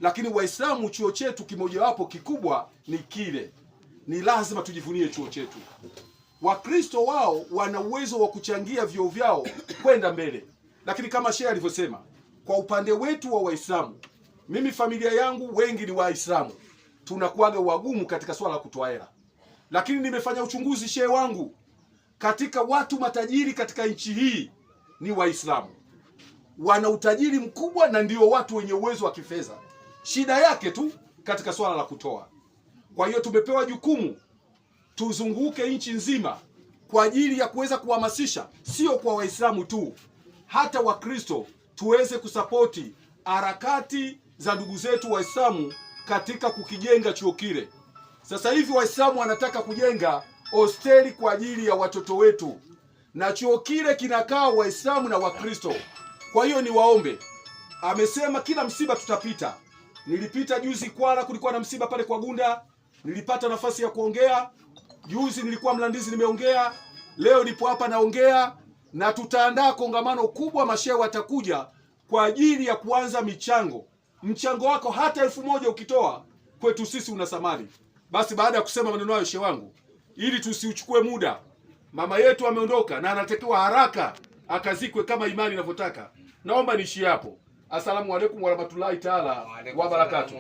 lakini Waislamu chuo chetu kimojawapo kikubwa ni kile. Ni lazima tujivunie chuo chetu. Wakristo wao wana uwezo wa kuchangia vyuo vyao kwenda mbele, lakini kama shehe alivyosema, kwa upande wetu wa Waislamu, mimi familia yangu wengi ni Waislamu, tunakuaga wagumu katika swala la kutoa hela. Lakini nimefanya uchunguzi, shehe wangu, katika watu matajiri katika nchi hii ni Waislamu. Wana utajiri mkubwa na ndio watu wenye uwezo wa kifedha. Shida yake tu katika swala la kutoa. Kwa hiyo tumepewa jukumu tuzunguke nchi nzima kwa ajili ya kuweza kuhamasisha, sio kwa Waislamu tu, hata Wakristo tuweze kusapoti harakati za ndugu zetu Waislamu katika kukijenga chuo kile. Sasa hivi Waislamu wanataka kujenga hosteli kwa ajili ya watoto wetu, na chuo kile kinakaa Waislamu na Wakristo. Kwa hiyo ni waombe, amesema kila msiba tutapita. Nilipita juzi Kwala, kulikuwa na msiba pale kwa Gunda, nilipata nafasi ya kuongea. Juzi nilikuwa Mlandizi nimeongea, leo nipo hapa naongea, na tutaandaa kongamano kubwa. Mashehe watakuja kwa ajili ya kuanza michango. Mchango wako hata 1000 ukitoa kwetu sisi una thamani. Basi baada ya kusema maneno hayo, shehe wangu, ili tusiuchukue muda, mama yetu ameondoka na anatakiwa haraka akazikwe kama imani inavyotaka, naomba niishie hapo. Asalamu alaykum warahmatullahi taala wabarakatuh.